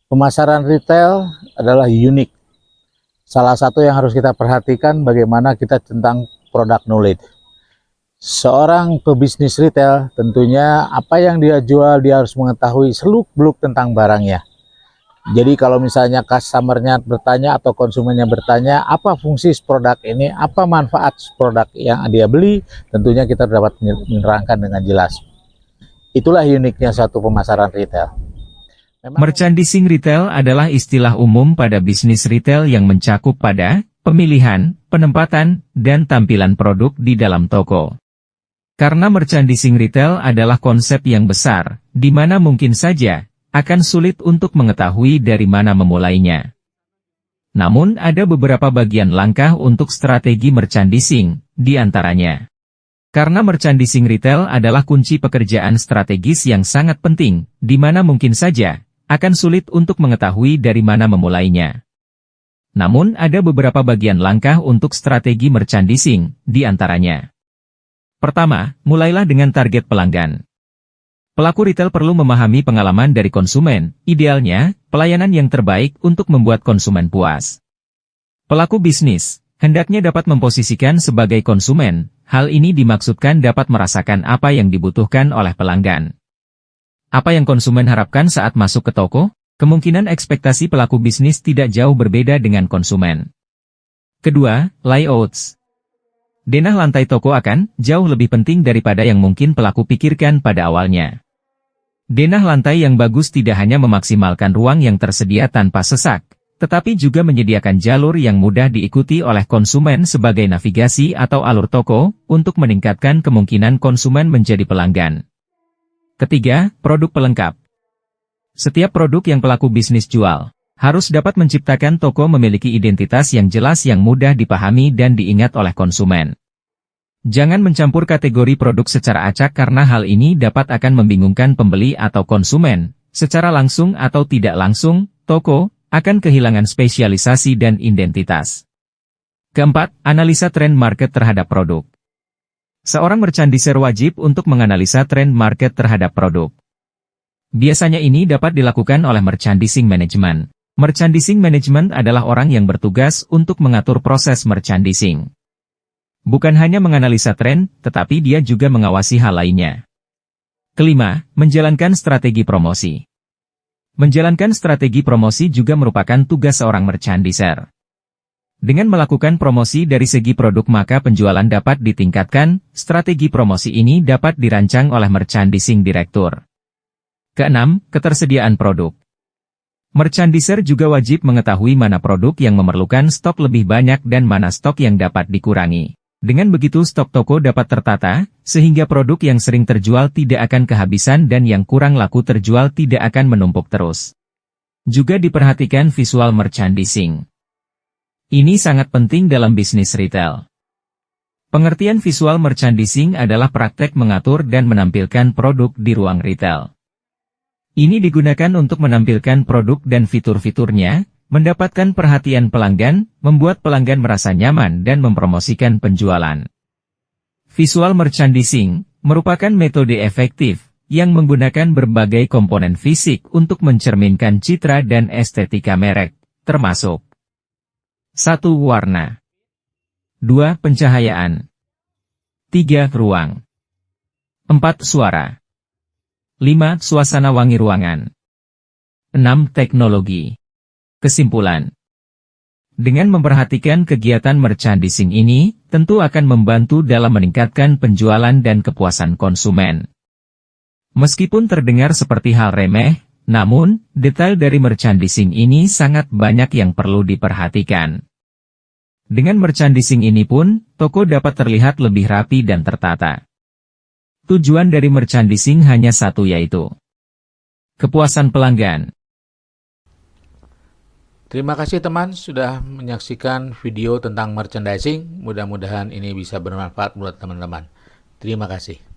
Pemasaran retail adalah unik. Salah satu yang harus kita perhatikan bagaimana kita tentang product knowledge. Seorang pebisnis retail tentunya apa yang dia jual dia harus mengetahui seluk-beluk tentang barangnya. Jadi kalau misalnya customer-nya bertanya atau konsumennya bertanya apa fungsi produk ini, apa manfaat produk yang dia beli, tentunya kita dapat menerangkan dengan jelas. Itulah uniknya satu pemasaran retail. Merchandising retail adalah istilah umum pada bisnis retail yang mencakup pada pemilihan, penempatan, dan tampilan produk di dalam toko. Karena merchandising retail adalah konsep yang besar, di mana mungkin saja akan sulit untuk mengetahui dari mana memulainya. Namun ada beberapa bagian langkah untuk strategi merchandising, di antaranya. Karena merchandising retail adalah kunci pekerjaan strategis yang sangat penting, di mana mungkin saja akan sulit untuk mengetahui dari mana memulainya. Namun ada beberapa bagian langkah untuk strategi merchandising, di antaranya. Pertama, mulailah dengan target pelanggan. Pelaku retail perlu memahami pengalaman dari konsumen, idealnya, pelayanan yang terbaik untuk membuat konsumen puas. Pelaku bisnis, hendaknya dapat memposisikan sebagai konsumen, hal ini dimaksudkan dapat merasakan apa yang dibutuhkan oleh pelanggan. Apa yang konsumen harapkan saat masuk ke toko? Kemungkinan ekspektasi pelaku bisnis tidak jauh berbeda dengan konsumen. Kedua, layouts. Denah lantai toko akan jauh lebih penting daripada yang mungkin pelaku pikirkan pada awalnya. Denah lantai yang bagus tidak hanya memaksimalkan ruang yang tersedia tanpa sesak, tetapi juga menyediakan jalur yang mudah diikuti oleh konsumen sebagai navigasi atau alur toko, untuk meningkatkan kemungkinan konsumen menjadi pelanggan. Ketiga, produk pelengkap. Setiap produk yang pelaku bisnis jual, harus dapat menciptakan toko memiliki identitas yang jelas yang mudah dipahami dan diingat oleh konsumen. Jangan mencampur kategori produk secara acak karena hal ini dapat akan membingungkan pembeli atau konsumen. Secara langsung atau tidak langsung, toko akan kehilangan spesialisasi dan identitas. Keempat, analisa tren market terhadap produk. Seorang merchandiser wajib untuk menganalisa tren market terhadap produk. Biasanya ini dapat dilakukan oleh merchandising management. Merchandising management adalah orang yang bertugas untuk mengatur proses merchandising. Bukan hanya menganalisa tren, tetapi dia juga mengawasi hal lainnya. Kelima, menjalankan strategi promosi. Menjalankan strategi promosi juga merupakan tugas seorang merchandiser. Dengan melakukan promosi dari segi produk maka penjualan dapat ditingkatkan, strategi promosi ini dapat dirancang oleh merchandising direktur. Keenam, ketersediaan produk. Merchandiser juga wajib mengetahui mana produk yang memerlukan stok lebih banyak dan mana stok yang dapat dikurangi. Dengan begitu stok toko dapat tertata, sehingga produk yang sering terjual tidak akan kehabisan dan yang kurang laku terjual tidak akan menumpuk terus. Juga diperhatikan visual merchandising. Ini sangat penting dalam bisnis retail. Pengertian visual merchandising adalah praktek mengatur dan menampilkan produk di ruang retail. Ini digunakan untuk menampilkan produk dan fitur-fiturnya, mendapatkan perhatian pelanggan, membuat pelanggan merasa nyaman dan mempromosikan penjualan. Visual merchandising merupakan metode efektif yang menggunakan berbagai komponen fisik untuk mencerminkan citra dan estetika merek, termasuk 1. Warna 2. Pencahayaan 3. Ruang 4. Suara 5. Suasana wangi ruangan 6. Teknologi. Kesimpulan. Dengan memperhatikan kegiatan merchandising ini, tentu akan membantu dalam meningkatkan penjualan dan kepuasan konsumen. Meskipun terdengar seperti hal remeh, namun, detail dari merchandising ini sangat banyak yang perlu diperhatikan. Dengan merchandising ini pun, toko dapat terlihat lebih rapi dan tertata. Tujuan dari merchandising hanya satu yaitu kepuasan pelanggan. Terima kasih teman sudah menyaksikan video tentang merchandising. Mudah-mudahan ini bisa bermanfaat buat teman-teman. Terima kasih.